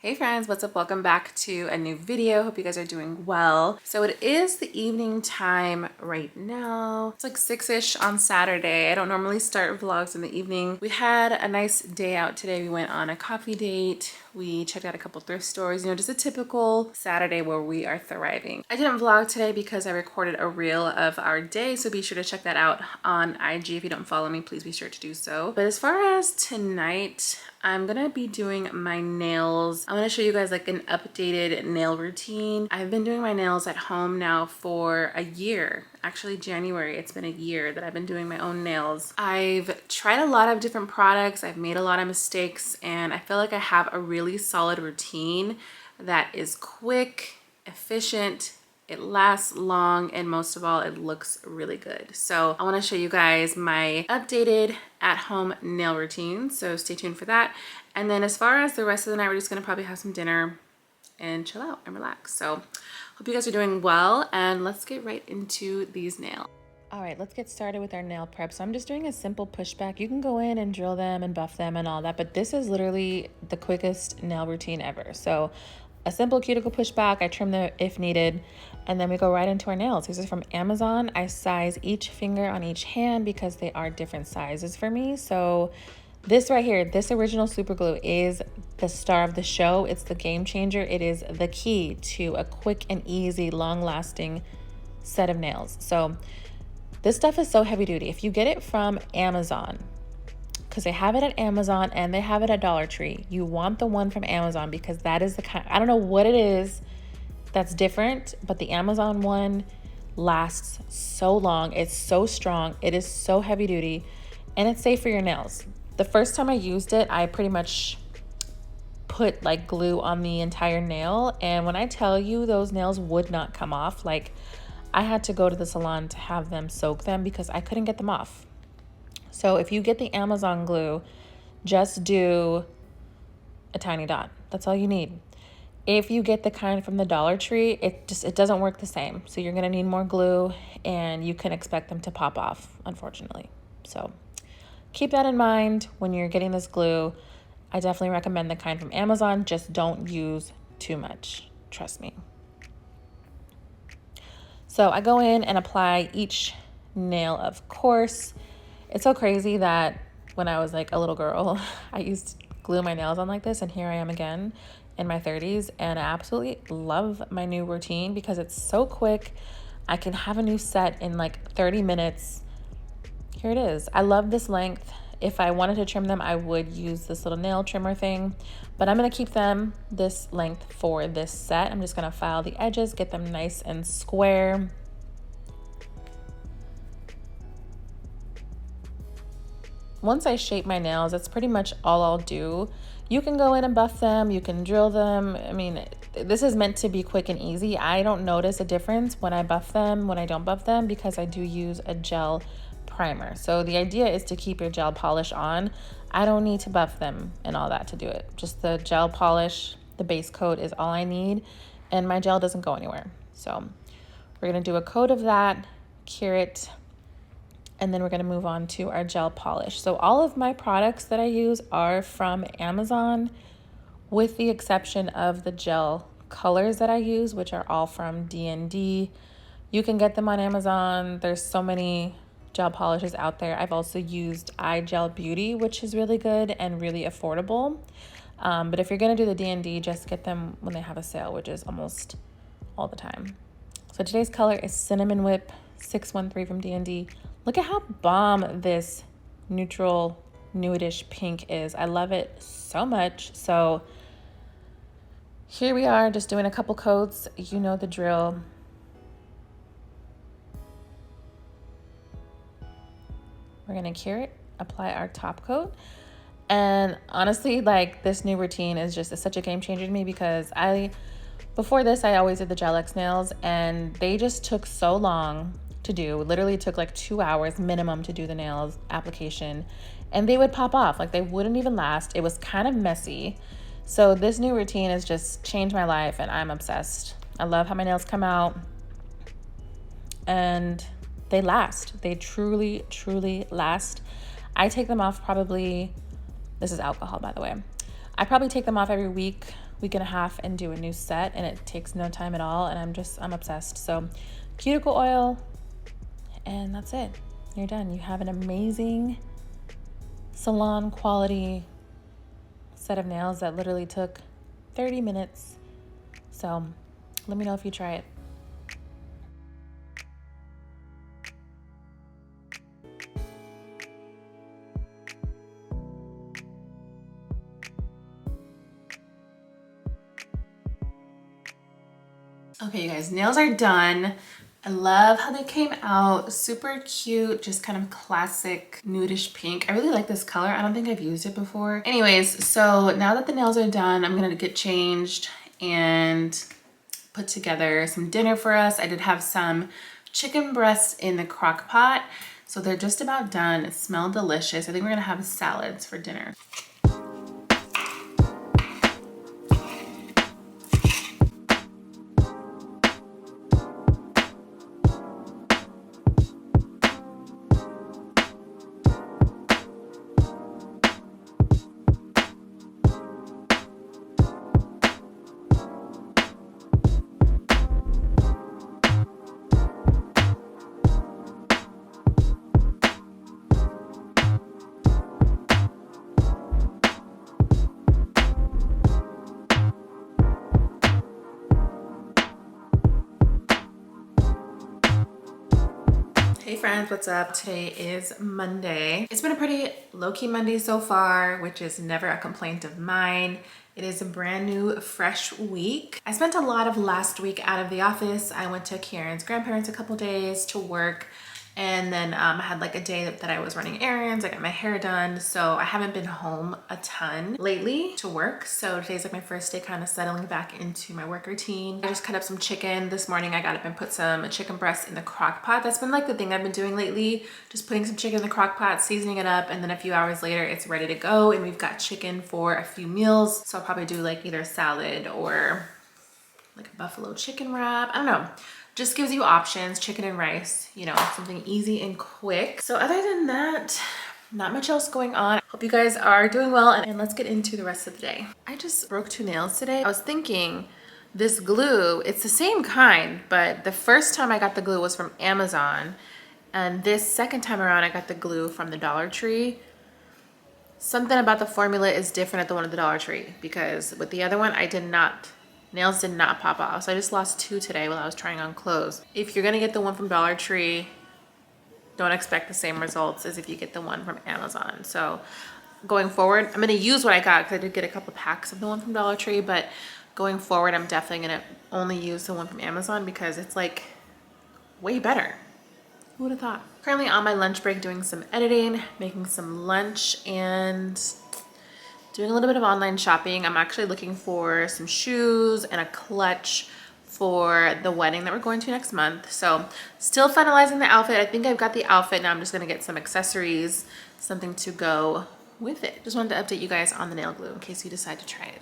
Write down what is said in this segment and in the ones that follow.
Hey friends, what's up? Welcome back to a new video. Hope you guys are doing well. So it is the evening time right now. It's like 6-ish on Saturday. I don't normally start vlogs in the evening. We had a nice day out today. We went on a coffee date. We checked out a couple thrift stores, just a typical Saturday where we are thriving. I didn't vlog today because I recorded a reel of our day, so be sure to check that out on IG. If you don't follow me, please be sure to do so. But as far as tonight, I'm gonna be doing my nails. I'm gonna show you guys like an updated nail routine. I've been doing my nails at home now for a year. Actually, January, it's been a year that I've been doing my own nails. I've tried a lot of different products. I've made a lot of mistakes, and I feel like I have a really solid routine that is quick, efficient, it lasts long, and most of all, it looks really good. So I wanna show you guys my updated at-home nail routine. So stay tuned for that. And then as far as the rest of the night, we're just gonna probably have some dinner and chill out and relax. So hope you guys are doing well, and let's get right into these nails. All right, let's get started with our nail prep. So I'm just doing a simple pushback. You can go in and drill them and buff them and all that, but this is literally the quickest nail routine ever. So a simple cuticle pushback, I trim them if needed, and then we go right into our nails. This is from Amazon. I size each finger on each hand because they are different sizes for me. So this right here, this original super glue is the star of the show. It's the game changer. It is the key to a quick and easy, long-lasting set of nails. So this stuff is so heavy duty. If you get it from Amazon, because they have it at Amazon and they have it at Dollar Tree, you want the one from Amazon because that is the kind, I don't know what it is that's different, but the Amazon one lasts so long. It's so strong. It is so heavy duty, and it's safe for your nails. The first time I used it, I pretty much put like glue on the entire nail, and when I tell you those nails would not come off, like I had to go to the salon to have them soak them because I couldn't get them off. So if you get the Amazon glue, just do a tiny dot. That's all you need. If you get the kind from the Dollar Tree, it doesn't work the same. So you're gonna need more glue, and you can expect them to pop off, unfortunately. So keep that in mind when you're getting this glue. I definitely recommend the kind from Amazon. Just don't use too much, trust me. So I go in and apply each nail, of course. It's so crazy that when I was like a little girl, I used to glue my nails on like this, and here I am again in my 30s, and I absolutely love my new routine because it's so quick. I can have a new set in like 30 minutes. Here it is. I love this length. If I wanted to trim them, I would use this little nail trimmer thing, but I'm gonna keep them this length for this set. I'm just gonna file the edges, get them nice and square. Once I shape my nails, that's pretty much all I'll do. You can go in and buff them, you can drill them. I mean, this is meant to be quick and easy. I don't notice a difference when I buff them, when I don't buff them, because I do use a gel primer. So the idea is to keep your gel polish on. I don't need to buff them and all that to do it. Just the gel polish, the base coat is all I need, and my gel doesn't go anywhere. So we're gonna do a coat of that, cure it, and then we're gonna move on to our gel polish. So all of my products that I use are from Amazon, with the exception of the gel colors that I use, which are all from D&D. You can get them on Amazon. There's so many gel polishes out there. I've also used iGel Beauty, which is really good and really affordable. But if you're gonna do the D&D, just get them when they have a sale, which is almost all the time. So today's color is Cinnamon Whip 613 from D&D. Look at how bomb this neutral nudish pink is. I love it so much. So here we are, just doing a couple coats. You know the drill. We're gonna cure it, apply our top coat. And honestly, like, this new routine is such a game changer to me because before this, I always did the GelX nails, and they just took so long to do. It literally took like 2 hours minimum to do the nails application, and they would pop off. Like, they wouldn't even last. It was kind of messy. So this new routine has just changed my life, and I'm obsessed. I love how my nails come out, and they last. They truly, truly last. I take them off probably, this is alcohol, by the way. I probably take them off every week week and a half and do a new set, and it takes no time at all, and I'm obsessed. So cuticle oil, and that's it. You're done. You have an amazing salon quality set of nails that literally took 30 minutes. So let me know if you try it. Okay, you guys, nails are done. I love how they came out. Super cute, just kind of classic nudish pink. I really like this color. I don't think I've used it before. Anyways, so now that the nails are done, I'm gonna get changed and put together some dinner for us. I did have some chicken breasts in the crock pot, so they're just about done. It smelled delicious. I think we're gonna have salads for dinner. Hey friends, what's up? Today is Monday. It's been a pretty low-key Monday so far, which is never a complaint of mine. It is a brand new, fresh week. I spent a lot of last week out of the office. I went to Karen's grandparents a couple days to work, and then I had like a day that I was running errands. I got my hair done, so I haven't been home a ton lately to work. So today's like my first day kind of settling back into my work routine. I just cut up some chicken this morning. I got up and put some chicken breast in the crock pot. That's been like the thing I've been doing lately, just putting some chicken in the crock pot, seasoning it up, and then a few hours later it's ready to go, and we've got chicken for a few meals. So I'll probably do like either salad or like a buffalo chicken wrap. I don't know. Just gives you options, chicken and rice, you know, something easy and quick. So other than that, not much else going on. Hope you guys are doing well, and let's get into the rest of the day. I just broke 2 nails today. I was thinking this glue, it's the same kind, but the first time I got the glue was from Amazon, and this second time around I got the glue from the Dollar Tree. Something about the formula is different at the one at the Dollar Tree, because with the other one nails did not pop off. So I just lost 2 today while I was trying on clothes. If you're gonna get the one from Dollar Tree, don't expect the same results as if you get the one from Amazon. So going forward, I'm gonna use what I got because I did get a couple packs of the one from Dollar Tree, but going forward, I'm definitely gonna only use the one from Amazon because it's like way better. Who would have thought? Currently on my lunch break doing some editing, making some lunch, and doing a little bit of online shopping. I'm actually looking for some shoes and a clutch for the wedding that we're going to next month. So still finalizing the outfit. I think I've got the outfit. Now I'm just gonna get some accessories, something to go with it. Just wanted to update you guys on the nail glue in case you decide to try it.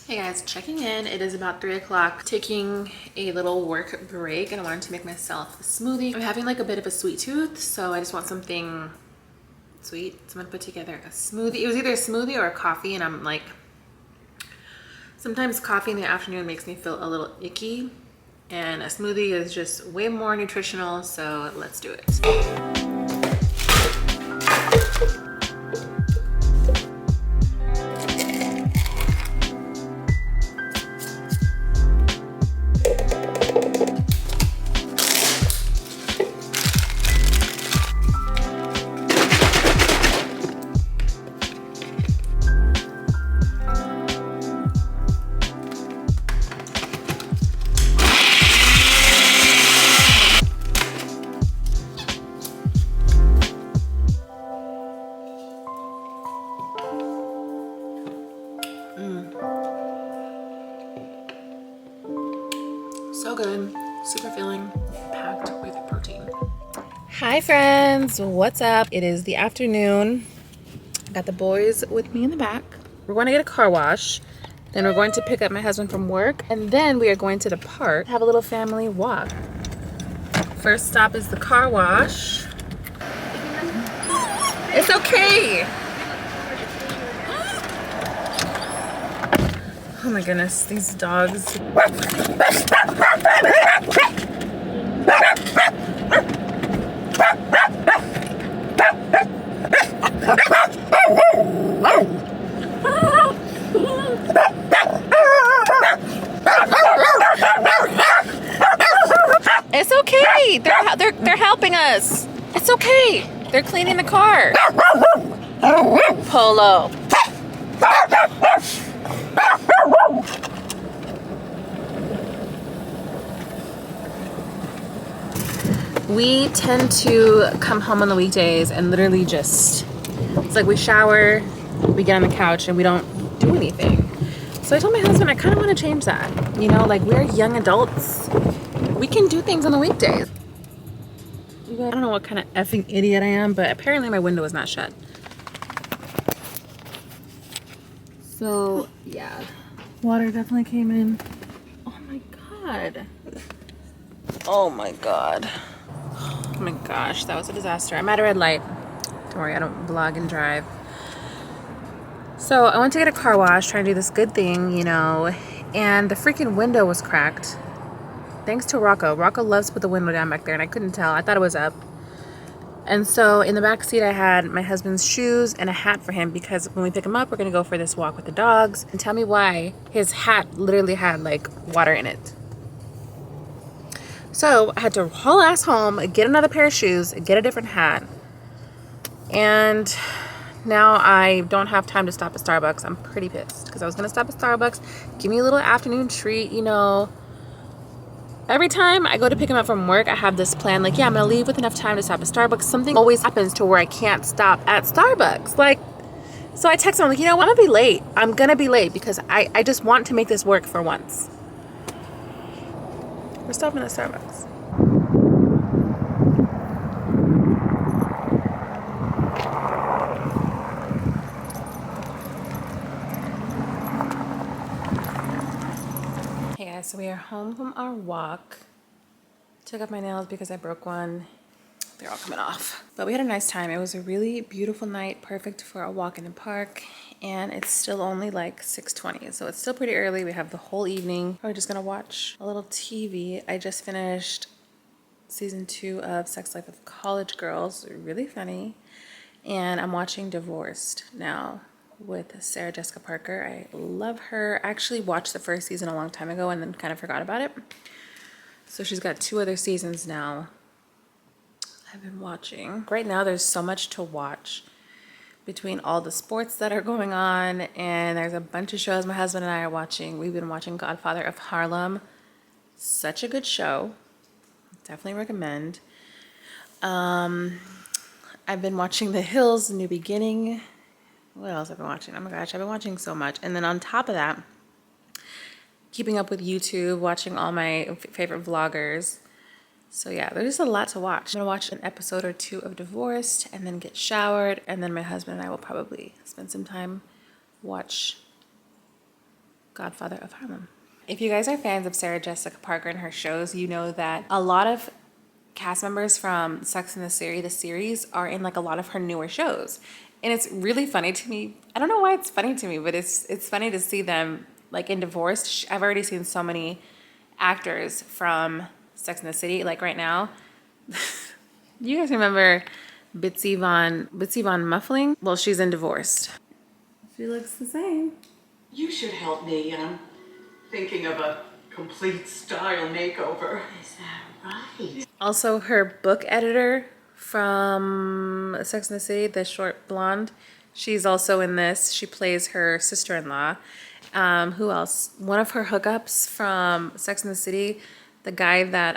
Hey guys, checking in. It is about 3 o'clock, taking a little work break, and I wanted to make myself a smoothie. I'm having like a bit of a sweet tooth, so I just want something sweet. So I'm gonna put together a smoothie. It was either a smoothie or a coffee, and I'm like, sometimes coffee in the afternoon makes me feel a little icky, and a smoothie is just way more nutritional, so let's do it. So good, super filling, packed with protein. Hi friends, what's up? It is the afternoon. Got the boys with me in the back. We're going to get a car wash. Then we're going to pick up my husband from work. And then we are going to the park, have a little family walk. First stop is the car wash. It's okay. Oh my goodness, these dogs. It's okay. They're helping us. It's okay. They're cleaning the car. Polo. We tend to come home on the weekdays and literally just, it's like we shower, we get on the couch, and we don't do anything. So I told my husband I kind of want to change that. You know, like, we're young adults. We can do things on the weekdays. I don't know what kind of effing idiot I am, but apparently my window is not shut. So, yeah. Water definitely came in. Oh my god. Oh my god. Oh my gosh, that was a disaster. I'm at a red light. Don't worry, I don't vlog and drive. So I went to get a car wash, trying to do this good thing, you know, and the freaking window was cracked. Thanks to Rocco. Rocco loves to put the window down back there, and I couldn't tell. I thought it was up. And so in the back seat, I had my husband's shoes and a hat for him, because when we pick him up, we're going to go for this walk with the dogs. And tell me why his hat literally had like water in it. So I had to haul ass home, get another pair of shoes, get a different hat. And now I don't have time to stop at Starbucks. I'm pretty pissed, because I was going to stop at Starbucks, give me a little afternoon treat, you know. Every time I go to pick him up from work, I have this plan, like, yeah, I'm gonna leave with enough time to stop at Starbucks. Something always happens to where I can't stop at Starbucks. Like, so I text him, like, you know what, I'm gonna be late. I'm gonna be late because I just want to make this work for once. We're stopping at Starbucks. Hey guys, so we are home from our walk. Took off my nails because I broke one. They're all coming off. But we had a nice time. It was a really beautiful night, perfect for a walk in the park. And it's still only like 6:20, so it's still pretty early. We have the whole evening. We're just gonna watch a little TV. I just finished season 2 of Sex Life of College Girls. Really funny. And I'm watching Divorced now with Sarah Jessica Parker. I love her. I actually watched the first season a long time ago and then kind of forgot about it. So she's got 2 other seasons now I've been watching. Right now there's so much to watch between all the sports that are going on, and there's a bunch of shows my husband and I are watching. We've been watching Godfather of Harlem. Such a good show. Definitely recommend. I've been watching The Hills, New Beginning. What else have I been watching? Oh my gosh, I've been watching so much. And then on top of that, keeping up with YouTube, watching all my favorite vloggers. So yeah, there's a lot to watch. I'm gonna watch an episode or 2 of Divorced and then get showered, and then my husband and I will probably spend some time watch Godfather of Harlem. If you guys are fans of Sarah Jessica Parker and her shows, you know that a lot of cast members from Sex and the series are in like a lot of her newer shows. And it's really funny to me. I don't know why it's funny to me, but it's funny to see them like in Divorced. I've already seen so many actors from Sex and the City, like right now. You guys remember Bitsy Von Muffling? Well, she's in Divorced. She looks the same. You should help me. I'm thinking of a complete style makeover. Is that right? Also, her book editor from Sex and the City, the short blonde, she's also in this. She plays her sister-in-law. Who else? One of her hookups from Sex and the City, the guy that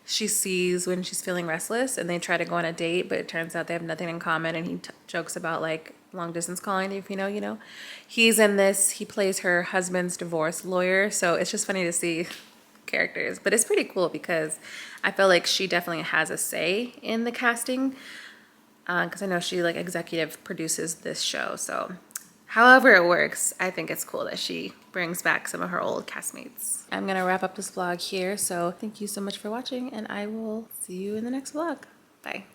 she sees when she's feeling restless, and they try to go on a date, but it turns out they have nothing in common, and he jokes about like long distance calling. If you know, you know. He's in this. He plays her husband's divorce lawyer, so it's just funny to see characters. But it's pretty cool because I feel like she definitely has a say in the casting, because I know she like executive produces this show. So however it works, I think it's cool that she brings back some of her old castmates. I'm gonna wrap up this vlog here, so thank you so much for watching, and I will see you in the next vlog. Bye.